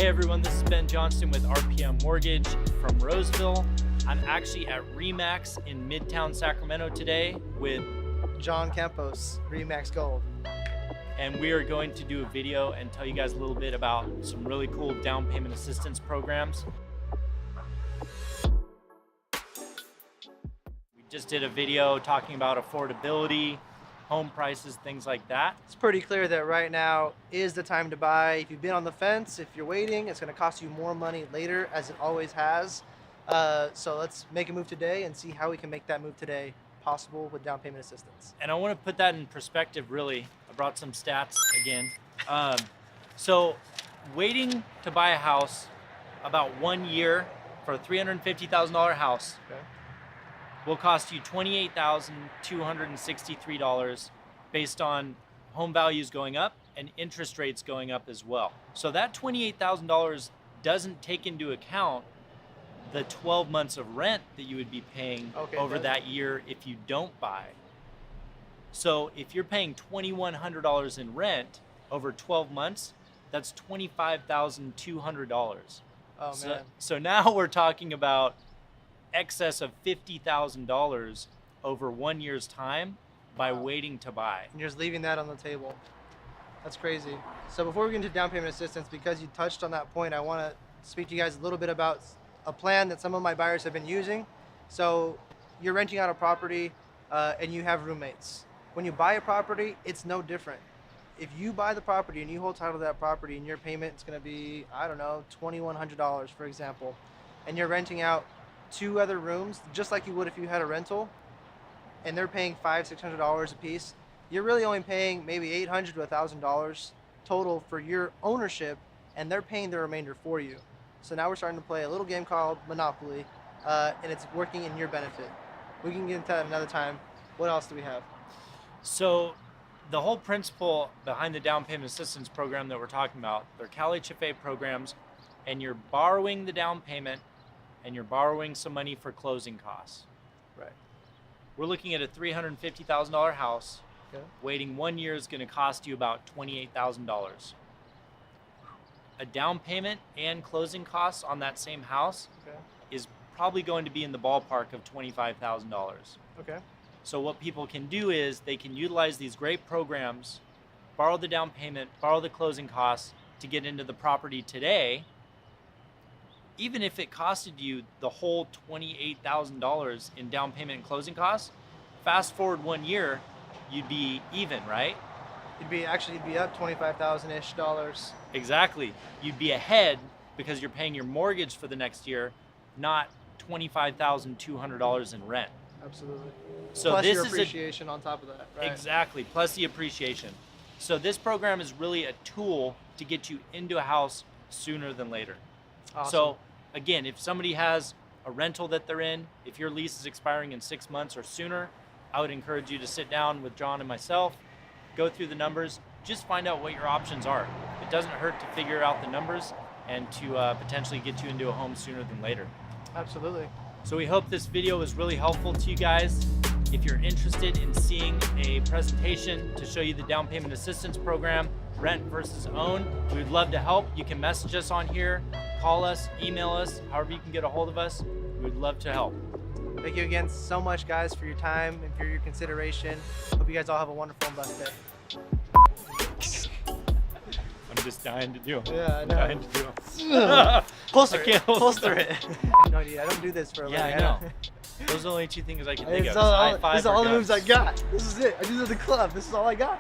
Hey everyone, this is Ben Johnston with RPM Mortgage from Roseville. I'm actually at RE/MAX in Midtown Sacramento today with John Campos, RE/MAX Gold. and we are going to do a video and tell you guys a little bit about some really cool down payment assistance programs. We just did a video talking about affordability, home prices, things like that. It's pretty clear that right now is the time to buy. If you've been on the fence, if you're waiting, it's going to cost you more money later, as it always has. So let's make a move today and see how we can make that move today possible with down payment assistance. And I want to put that in perspective, really. I brought some stats again. So waiting to buy a house about 1 year for a $350,000 house will cost you $28,263 based on home values going up and interest rates going up as well. So that $28,000 doesn't take into account the 12 months of rent that you would be paying over that year if you don't buy. So if you're paying $2,100 in rent over 12 months, that's $25,200. Oh man. So now we're talking about excess of $50,000 over 1 year's time by waiting to buy. And you're just leaving that on the table. That's crazy. So before we get into down payment assistance, because you touched on that point, I want to speak to you guys a little bit about a plan that some of my buyers have been using. So you're renting out a property and you have roommates. When you buy a property, it's no different. If you buy the property and you hold title to that property and your payment is going to be, I don't know, $2,100, for example, and you're renting out 2 other rooms, just like you would if you had a rental, and they're paying $500-600 a piece, you're really only paying maybe $800 to $1,000 total for your ownership, and they're paying the remainder for you. So now we're starting to play a little game called Monopoly, and it's working in your benefit. We can get into that another time. What else do we have? So the whole principle behind the down payment assistance program that we're talking about, they're CalHFA programs, and you're borrowing the down payment and you're borrowing some money for closing costs. Right. We're looking at a $350,000 house. Okay. Waiting 1 year is going to cost you about $28,000. A down payment and closing costs on that same house is probably going to be in the ballpark of $25,000. Okay. So what people can do is they can utilize these great programs, borrow the down payment, borrow the closing costs to get into the property today. Even if it costed you the whole $28,000 in down payment and closing costs, fast forward 1 year, you'd be even, right? You'd be up $25,000-ish dollars. Exactly. You'd be ahead because you're paying your mortgage for the next year, not $25,200 in rent. Absolutely. So plus this your is appreciation on top of that, right? Exactly, plus the appreciation. So this program is really a tool to get you into a house sooner than later. Awesome. So again, if somebody has a rental that they're in, if your lease is expiring in 6 months or sooner, I would encourage you to sit down with John and myself, go through the numbers, just find out what your options are. It doesn't hurt to figure out the numbers and to potentially get you into a home sooner than later. Absolutely. So we hope this video was really helpful to you guys. If you're interested in seeing a presentation to show you the down payment assistance program, rent versus own, we'd love to help. You can message us on here, call us, email us, however you can get a hold of us. We'd love to help. Thank you again so much, guys, for your time and for your consideration. Hope you guys all have a wonderful and blessed day. I'm just dying to do them. Yeah, I know. Dying to do them. Closer, I can't hold closer it. No, dude, I don't do this for a living. Yeah, I know. Those are the only 2 things I can think of. These High are five all or the moves guns. I got. This is it. I do this at the club. This is all I got.